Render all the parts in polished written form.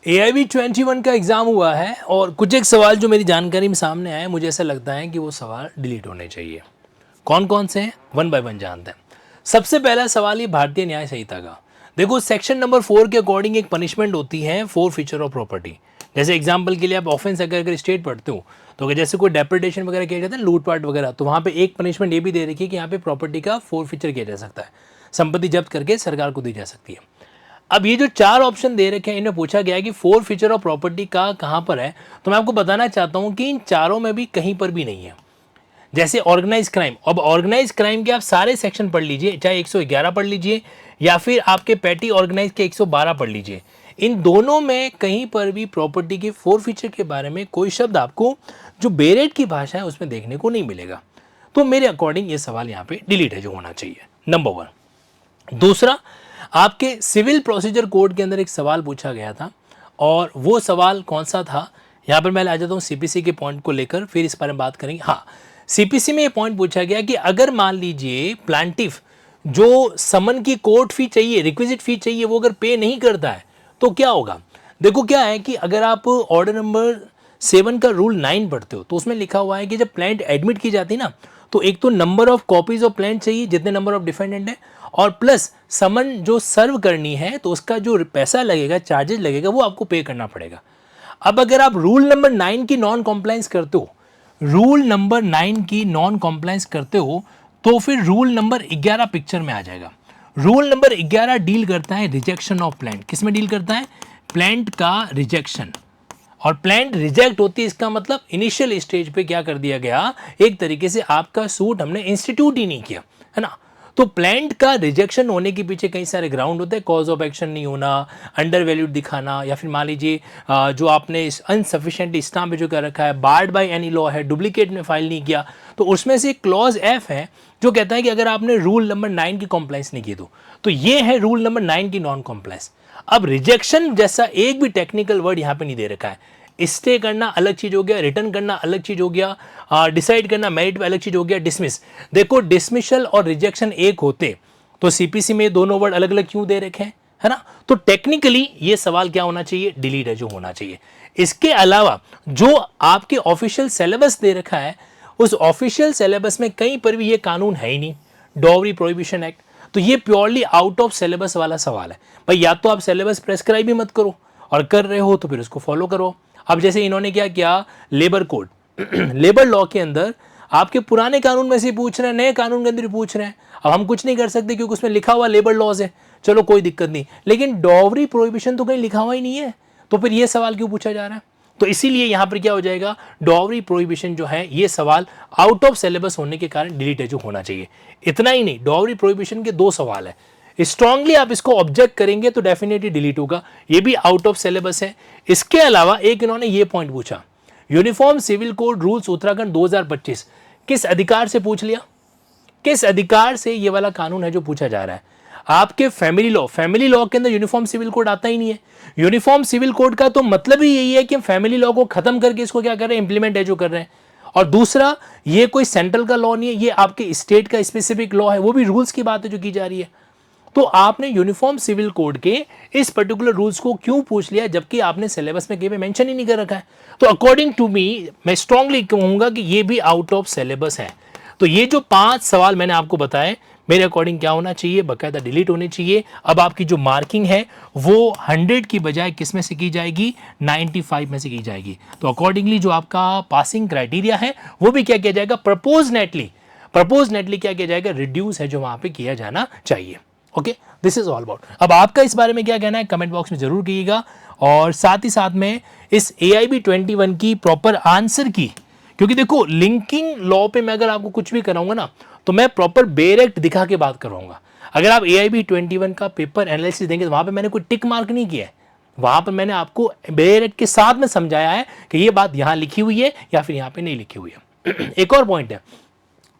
AIB 21 का exam हुआ है और कुछ एक सवाल जो मेरी जानकारी में सामने आए, मुझे ऐसा लगता है कि वो सवाल डिलीट होने चाहिए। कौन कौन से हैं, वन बाय वन जानते हैं। सबसे पहला सवाल ये भारतीय न्याय संहिता का। देखो सेक्शन नंबर 4 के अकॉर्डिंग एक पनिशमेंट होती है फॉर फीचर ऑफ प्रॉपर्टी। जैसे एग्जाम्पल के लिए आप ऑफेंस अगर स्टेट पढ़ते हो तो अगर जैसे कोई डेप्रेडेशन वगैरह किया जाता है, लूटपाट वगैरह, तो वहाँ पे एक पनिशमेंट ये भी दे रखी है कि यहाँ पे प्रॉपर्टी का फोर फीचर किया जा सकता है, संपत्ति जब्त करके सरकार को दी जा सकती है। अब ये जो चार ऑप्शन दे रखे हैं इनमें पूछा गया है कि फोर फीचर ऑफ प्रॉपर्टी का कहाँ पर है, तो मैं आपको बताना चाहता हूँ कि इन चारों में भी कहीं पर भी नहीं है। जैसे ऑर्गेनाइज क्राइम, अब ऑर्गेनाइज क्राइम के आप सारे सेक्शन पढ़ लीजिए, चाहे 111 पढ़ लीजिए या फिर आपके पैटी ऑर्गेनाइज के 112 पढ़ लीजिए, इन दोनों में कहीं पर भी प्रॉपर्टी के फोर फीचर के बारे में कोई शब्द आपको जो बेरेट की भाषा है उसमें देखने को नहीं मिलेगा। तो मेरे अकॉर्डिंग ये सवाल यहाँ पे डिलीट है जो होना चाहिए, नंबर 1। दूसरा, आपके सिविल प्रोसीजर कोड के अंदर एक सवाल पूछा गया था और वो सवाल कौन सा था, यहाँ पर मैं आ जाता हूँ सीपीसी के पॉइंट को लेकर, फिर इस बारे में बात करेंगे। हाँ, सीपीसी में ये पॉइंट पूछा गया कि अगर मान लीजिए प्लांटिफ जो समन की कोर्ट फी चाहिए, रिक्विजिट फी चाहिए, वो अगर पे नहीं करता है तो क्या होगा। देखो क्या है कि अगर आप ऑर्डर नंबर 7 का रूल 9 पढ़ते हो तो उसमें लिखा हुआ है कि जब प्लांट एडमिट की जाती है ना, तो एक तो number of copies of plant चाहिए जितने नंबर ऑफ डिफेंडेंट है, और प्लस समन जो सर्व करनी है तो उसका जो पैसा लगेगा, चार्जेस लगेगा, वो आपको पे करना पड़ेगा। अब अगर आप रूल नंबर 9 की नॉन कॉम्प्लायंस करते हो, रूल नंबर 9 की नॉन कॉम्प्लायंस करते हो तो फिर रूल नंबर 11 पिक्चर में आ जाएगा। रूल नंबर 11 डील करता है रिजेक्शन ऑफ प्लांट। किस में डील करता है? प्लांट का रिजेक्शन। और प्लांट रिजेक्ट होती है, इसका मतलब इनिशियल स्टेज पे क्या कर दिया गया, एक तरीके से आपका सूट हमने इंस्टीट्यूट ही नहीं किया, है ना। तो प्लांट का रिजेक्शन होने के पीछे कई सारे ग्राउंड होते हैं, कॉज ऑफ एक्शन नहीं होना, अंडर वैल्यूड दिखाना, या फिर मान लीजिए जो आपने अनसफिशिएंटली स्टाम्प जो कर रखा है, बार्ड बाय एनी लॉ है, डुप्लीकेट में फाइल नहीं किया, तो उसमें से क्लॉज एफ है जो कहता है कि अगर आपने रूल नंबर 9 की कॉम्प्लायंस नहीं की तो ये है रूल नंबर 9 की नॉन कॉम्प्लायंस। अब रिजेक्शन जैसा एक भी टेक्निकल वर्ड यहाँ पे नहीं दे रखा है। स्टे करना अलग चीज हो गया, रिटर्न करना अलग चीज हो गया, डिसाइड करना मेरिट पे अलग चीज हो गया, डिसमिस। देखो डिसमिशल और रिजेक्शन एक होते तो सीपीसी में दोनों वर्ड अलग अलग क्यों दे रखे हैं, है ना। तो टेक्निकली ये सवाल क्या होना चाहिए, डिलीट है जो होना चाहिए। इसके अलावा जो आपके ऑफिशियल सिलेबस दे रखा है, उस ऑफिशियल सिलेबस में कहीं पर भी ये कानून है ही नहीं, डॉवरी प्रोहिबिशन एक्ट। तो ये प्योरली आउट ऑफ सिलेबस वाला सवाल है भाई। या तो आप सिलेबस प्रेस्क्राइब भी मत करो, और कर रहे हो तो फिर उसको फॉलो करो। अब जैसे इन्होंने क्या किया, लेबर कोड लेबर लॉ के अंदर आपके पुराने कानून में से पूछ रहे हैं, नए कानून के अंदर भी पूछ रहे हैं। अब हम कुछ नहीं कर सकते क्योंकि उसमें लिखा हुआ लेबर लॉज है, चलो कोई दिक्कत नहीं, लेकिन डॉवरी प्रोहिबिशन तो कहीं लिखा हुआ ही नहीं है, तो फिर ये सवाल क्यों पूछा जा रहा है। तो इसीलिए यहां पर क्या हो जाएगा, डॉवरी प्रोहिबिशन जो है ये सवाल आउट ऑफ सिलेबस होने के कारण डिलीट है जो होना चाहिए। इतना ही नहीं, डॉवरी प्रोहिबिशन के 2 सवाल है, स्ट्रांगली आप इसको ऑब्जेक्ट करेंगे तो डेफिनेटली डिलीट होगा, ये भी आउट ऑफ सिलेबस है। इसके अलावा एक इन्होंने ये पॉइंट पूछा, uniform civil code rules Uttarakhand 2025 किस अधिकार से पूछ लिया, किस अधिकार से ये वाला कानून है जो पूछा जा रहा है। आपके फैमिली लॉ के अंदर यूनिफॉर्म सिविल कोड आता ही नहीं है। यूनिफॉर्म सिविल कोड का तो मतलब ही यही है कि हम फैमिली लॉ को खत्म करके इसको क्या कर रहे हैं, इंप्लीमेंट है जो कर रहे हैं। और दूसरा, ये कोई सेंट्रल का लॉ नहीं है, ये आपके स्टेट का स्पेसिफिक लॉ है, वो भी रूल्स की बात है जो की जा रही है। तो आपने यूनिफॉर्म सिविल कोड के इस पर्टिकुलर रूल्स को क्यों पूछ लिया, जबकि आपने सिलेबस में कहीं पे मेंशन ही नहीं कर रखा है। तो अकॉर्डिंग टू मी मैं स्ट्रांगली कहूंगा कि ये भी आउट ऑफ सिलेबस है। तो ये जो 5 सवाल मैंने आपको बताए, मेरे अकॉर्डिंग क्या होना चाहिए, बकायदा डिलीट होने चाहिए। अब आपकी जो मार्किंग है वो 100 की बजाय किस में से की जाएगी, 95 में से की जाएगी। तो अकॉर्डिंगली जो आपका पासिंग क्राइटेरिया है वो भी क्या किया जाएगा, प्रपोजनेटली क्या किया जाएगा, रिड्यूस है जो वहां पे किया जाना चाहिए। Okay, this is all about. अब आपका इस बारे में क्या कहना है कमेंट बॉक्स में जरूर कीजिएगा, और साथ ही साथ में इस AIB 21 की प्रॉपर आंसर की, क्योंकि देखो लिंकिंग लॉ पे मैं अगर आपको कुछ भी कराऊंगा ना तो मैं प्रॉपर बेरेक्ट दिखा के बात करवाऊंगा। अगर आप AIB 21 का पेपर एनालिसिस देंगे तो वहां पे मैंने कोई टिक मार्क नहीं किया है, वहां पर मैंने आपको बेरेक्ट के साथ में समझाया है कि ये बात यहां लिखी हुई है या फिर यहां पे नहीं लिखी हुई है। एक और पॉइंट है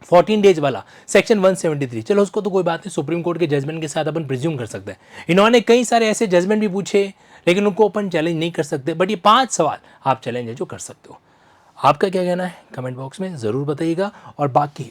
14 डेज वाला सेक्शन 173, चलो उसको तो कोई बात नहीं, सुप्रीम कोर्ट के जजमेंट के साथ अपन प्रिज्यूम कर सकते हैं। इन्होंने कई सारे ऐसे जजमेंट भी पूछे लेकिन उनको अपन चैलेंज नहीं कर सकते, बट ये 5 सवाल आप चैलेंज है जो कर सकते हो। आपका क्या कहना है कमेंट बॉक्स में ज़रूर बताइएगा। और बाकी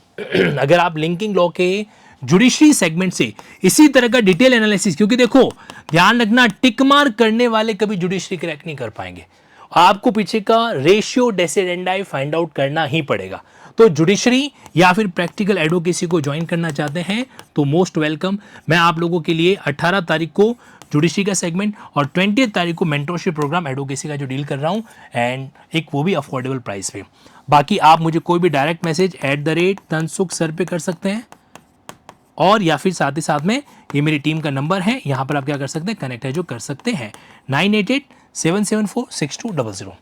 अगर आप लिंकिंग लॉ के जुडिशरी सेगमेंट से इसी तरह का डिटेल एनालिसिस, क्योंकि देखो ध्यान रखना टिक मार्क करने वाले कभी जुडिशरी क्रैक नहीं कर पाएंगे, आपको पीछे का रेशियो डेसिडेंडाई फाइंड आउट करना ही पड़ेगा। तो जुडिशरी या फिर प्रैक्टिकल एडवोकेसी को ज्वाइन करना चाहते हैं तो मोस्ट वेलकम। मैं आप लोगों के लिए 18 तारीख को जुडिशरी का सेगमेंट और 20 तारीख को मेंटरशिप प्रोग्राम एडवोकेसी का जो डील कर रहा हूं, एंड एक वो भी अफोर्डेबल प्राइस पे। बाकी आप मुझे कोई भी डायरेक्ट मैसेज @तनसुख सर पे कर सकते हैं, और या फिर साथ ही साथ में ये मेरी टीम का नंबर है, यहाँ पर आप क्या कर सकते हैं, कनेक्ट है जो कर सकते हैं 9887746200।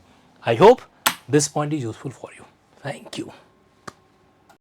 I hope this point is useful for you. Thank you.